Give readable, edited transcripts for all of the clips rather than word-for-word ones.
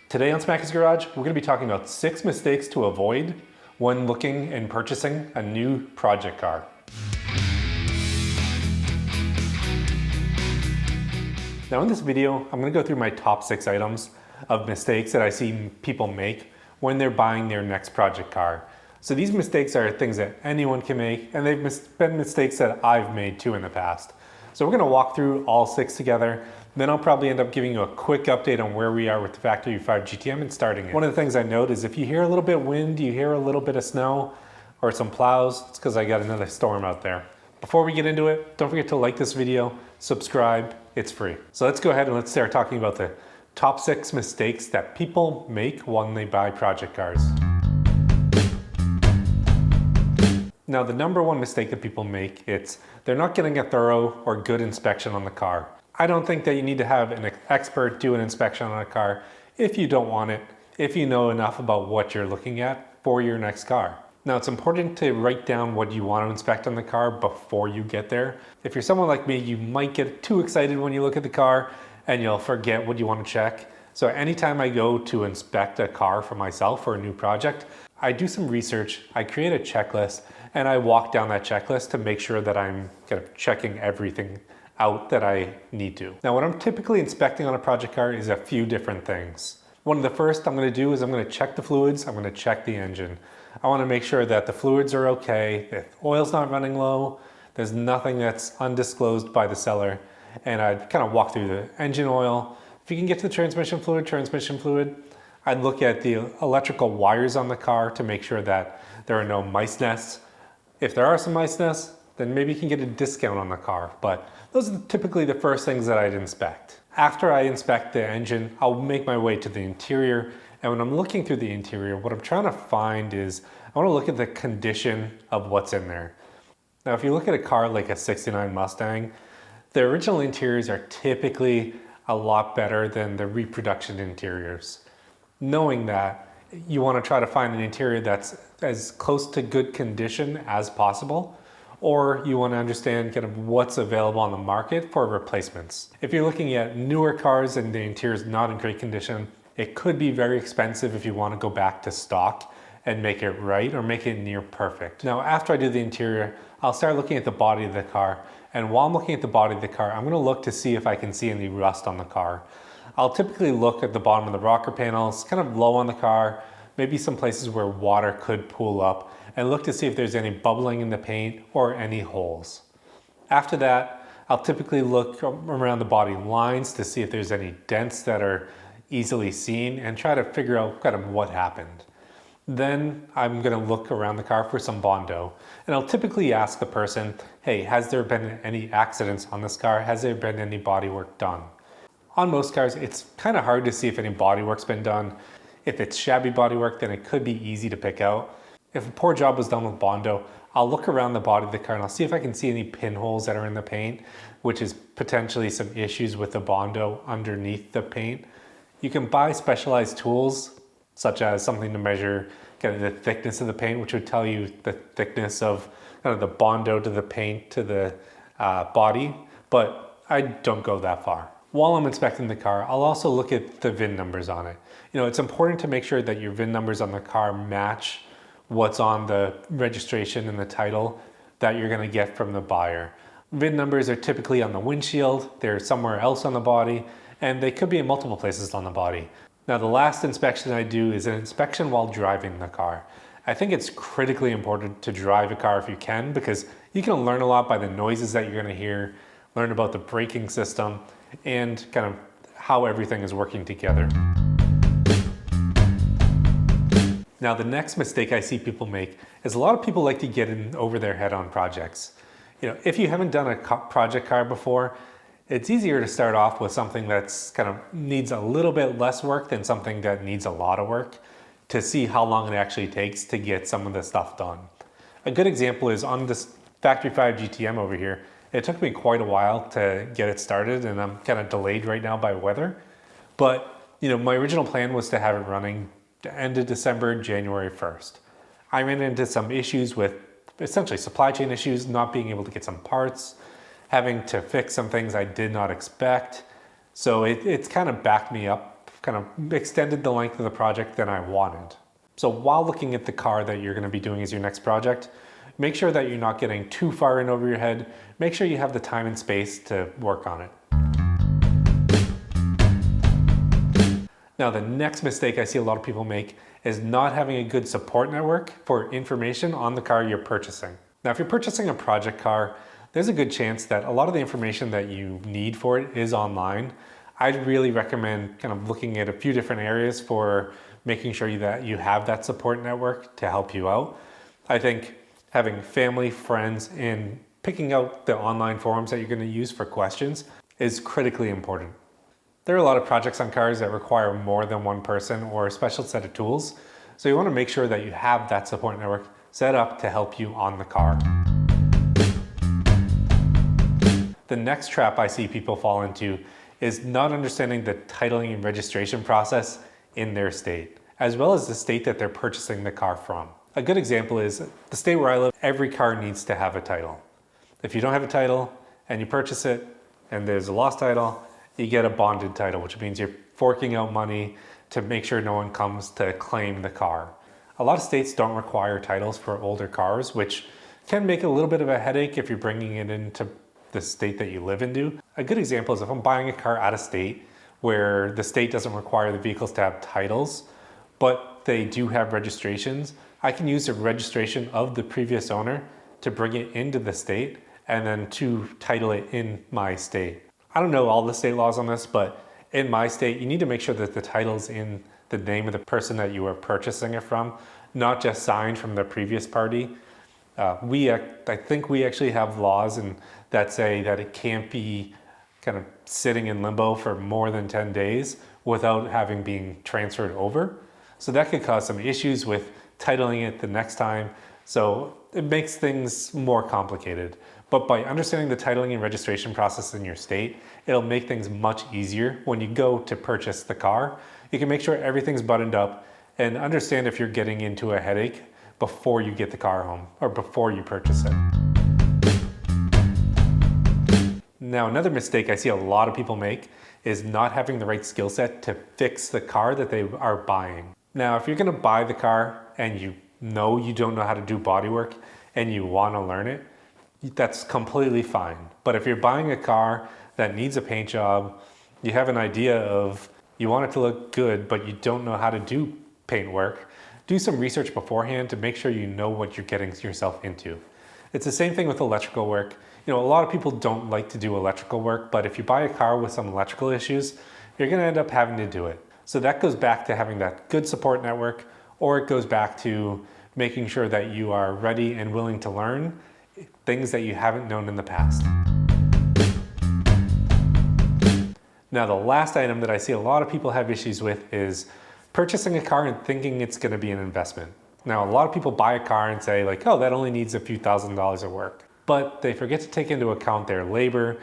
Today on Smacky's Garage, we're going to be talking about 6 mistakes to avoid when looking and purchasing a new project car. Now in this video, I'm going to go through my top 6 items of mistakes that I see people make when they're buying their next project car. So these mistakes are things that anyone can make, and they've been mistakes that I've made too in the past. So we're going to walk through all 6 together. Then I'll probably end up giving you a quick update on where we are with the Factory 5 GTM and starting it. One of the things I note is if you hear a little bit of wind, you hear a little bit of snow or some plows, it's because I got another storm out there. Before we get into it, don't forget to like this video, subscribe, it's free. So let's go ahead and let's start talking about the top 6 mistakes that people make when they buy project cars. Now the number one mistake that people make, they're not getting a thorough or good inspection on the car. I don't think that you need to have an expert do an inspection on a car if you don't want it, if you know enough about what you're looking at for your next car. Now it's important to write down what you want to inspect on the car before you get there. If you're someone like me, you might get too excited when you look at the car and you'll forget what you want to check. So anytime I go to inspect a car for myself for a new project, I do some research, I create a checklist, and I walk down that checklist to make sure that I'm kind of checking everything out that I need to. Now what I'm typically inspecting on a project car is a few different things. One of the first I'm going to do is I'm going to check the fluids, I'm going to check the engine. I want to make sure that the fluids are okay, that oil's not running low, there's nothing that's undisclosed by the seller, and I'd kind of walk through the engine oil. If you can get to the transmission fluid, I'd look at the electrical wires on the car to make sure that there are no mice nests. If there are some mice nests, then maybe you can get a discount on the car, but those are typically the first things that I'd inspect. After I inspect the engine, I'll make my way to the interior, and when I'm looking through the interior, what I'm trying to find is, I want to look at the condition of what's in there. Now if you look at a car like a 69 Mustang, the original interiors are typically a lot better than the reproduction interiors. Knowing that, you want to try to find an interior that's as close to good condition as possible, or you want to understand kind of what's available on the market for replacements. If you're looking at newer cars and the interior is not in great condition, it could be very expensive if you want to go back to stock and make it right or make it near perfect. Now after I do the interior, I'll start looking at the body of the car, and while I'm looking at the body of the car, I'm going to look to see if I can see any rust on the car. I'll typically look at the bottom of the rocker panels, kind of low on the car, maybe some places where water could pool up, and look to see if there's any bubbling in the paint or any holes. After that, I'll typically look around the body lines to see if there's any dents that are easily seen and try to figure out kind of what happened. Then I'm going to look around the car for some Bondo, and I'll typically ask the person, hey, has there been any accidents on this car? Has there been any body work done? On most cars, it's kind of hard to see if any body work's been done. If it's shabby bodywork, then it could be easy to pick out. If a poor job was done with Bondo, I'll look around the body of the car and I'll see if I can see any pinholes that are in the paint, which is potentially some issues with the Bondo underneath the paint. You can buy specialized tools, such as something to measure kind of the thickness of the paint, which would tell you the thickness of kind of the Bondo to the paint to the body, but I don't go that far. While I'm inspecting the car, I'll also look at the VIN numbers on it. You know, it's important to make sure that your VIN numbers on the car match what's on the registration and the title that you're going to get from the buyer. VIN numbers are typically on the windshield, they're somewhere else on the body, and they could be in multiple places on the body. Now the last inspection I do is an inspection while driving the car. I think it's critically important to drive a car if you can, because you can learn a lot by the noises that you're going to hear, learn about the braking system, and kind of how everything is working together. Now the next mistake I see people make is a lot of people like to get in over their head on projects. You know, if you haven't done a project car before, it's easier to start off with something that's kind of needs a little bit less work than something that needs a lot of work to see how long it actually takes to get some of the stuff done. A good example is on this Factory 5 GTM over here. It took me quite a while to get it started, and I'm kind of delayed right now by weather. But you know, my original plan was to have it running the end of December, January 1st. I ran into some issues with essentially supply chain issues, not being able to get some parts, having to fix some things I did not expect. So it's kind of backed me up kind of extended the length of the project than I wanted. So while looking at the car that you're going to be doing as your next project, make sure that you're not getting too far in over your head. Make sure you have the time and space to work on it. Now, the next mistake I see a lot of people make is not having a good support network for information on the car you're purchasing. Now, if you're purchasing a project car, there's a good chance that a lot of the information that you need for it is online. I'd really recommend kind of looking at a few different areas for making sure that you have that support network to help you out. I think having family, friends, and picking out the online forums that you're going to use for questions is critically important. There are a lot of projects on cars that require more than one person or a special set of tools, so you want to make sure that you have that support network set up to help you on the car. The next trap I see people fall into is not understanding the titling and registration process in their state, as well as the state that they're purchasing the car from. A good example is the state where I live, every car needs to have a title. If you don't have a title and you purchase it and there's a lost title, you get a bonded title, which means you're forking out money to make sure no one comes to claim the car. A lot of states don't require titles for older cars, which can make it a little bit of a headache if you're bringing it into the state that you live into. A good example is if I'm buying a car out of state where the state doesn't require the vehicles to have titles, but they do have registrations, I can use the registration of the previous owner to bring it into the state and then to title it in my state. I don't know all the state laws on this, but in my state, you need to make sure that the title's in the name of the person that you are purchasing it from, not just signed from the previous party. I think we actually have laws that say that it can't be kind of sitting in limbo for more than 10 days without having been transferred over. So that could cause some issues with titling it the next time. So it makes things more complicated. But by understanding the titling and registration process in your state, it'll make things much easier when you go to purchase the car. You can make sure everything's buttoned up and understand if you're getting into a headache before you get the car home or before you purchase it. Now, another mistake I see a lot of people make is not having the right skill set to fix the car that they are buying. Now, if you're going to buy the car and you know you don't know how to do bodywork and you want to learn it, that's completely fine. But if you're buying a car that needs a paint job, you have an idea of you want it to look good, but you don't know how to do paint work, do some research beforehand to make sure you know what you're getting yourself into. It's the same thing with electrical work. You know, a lot of people don't like to do electrical work, but if you buy a car with some electrical issues, you're going to end up having to do it. So that goes back to having that good support network, or it goes back to making sure that you are ready and willing to learn things that you haven't known in the past. Now, the last item that I see a lot of people have issues with is purchasing a car and thinking it's going to be an investment. Now, a lot of people buy a car and say like, oh, that only needs a few $1,000s of work. But they forget to take into account their labor,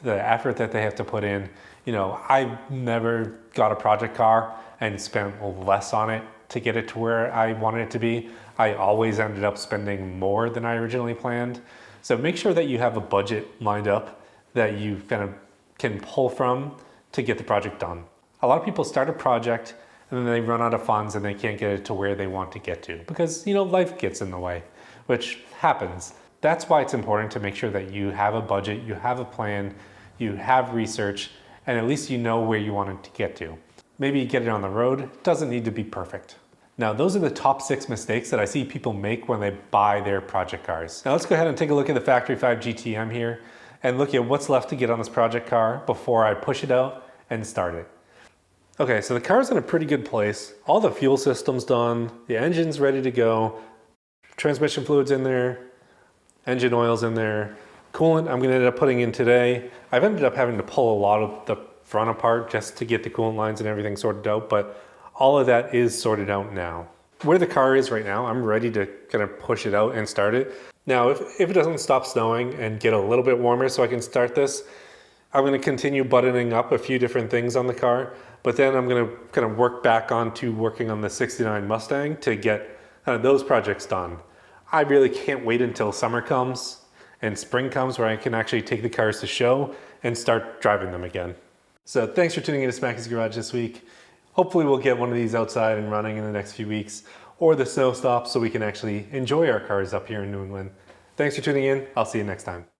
the effort that they have to put in. You know, I never got a project car and spent less on it to get it to where I wanted it to be. I always ended up spending more than I originally planned. So make sure that you have a budget lined up that you kind of can pull from to get the project done. A lot of people start a project and then they run out of funds and they can't get it to where they want to get to because, you know, life gets in the way, which happens. That's why it's important to make sure that you have a budget, you have a plan, you have research, and at least you know where you want it to get to. Maybe you get it on the road. It doesn't need to be perfect. Now, those are the top 6 mistakes that I see people make when they buy their project cars. Now let's go ahead and take a look at the Factory 5 GTM here and look at what's left to get on this project car before I push it out and start it. Okay, so the car's in a pretty good place. All the fuel system's done, the engine's ready to go, transmission fluid's in there, engine oil's in there, coolant I'm gonna end up putting in today. I've ended up having to pull a lot of the front apart just to get the coolant lines and everything sorted out, but all of that is sorted out now. Where the car is right now, I'm ready to kind of push it out and start it. Now, if it doesn't stop snowing and get a little bit warmer so I can start this, I'm going to continue buttoning up a few different things on the car, but then I'm going to kind of work back onto working on the 69 Mustang to get those projects done. I really can't wait until summer comes and spring comes where I can actually take the cars to show and start driving them again. So thanks for tuning in to Smacky's Garage this week. Hopefully we'll get one of these outside and running in the next few weeks, or the snow stops so we can actually enjoy our cars up here in New England. Thanks for tuning in. I'll see you next time.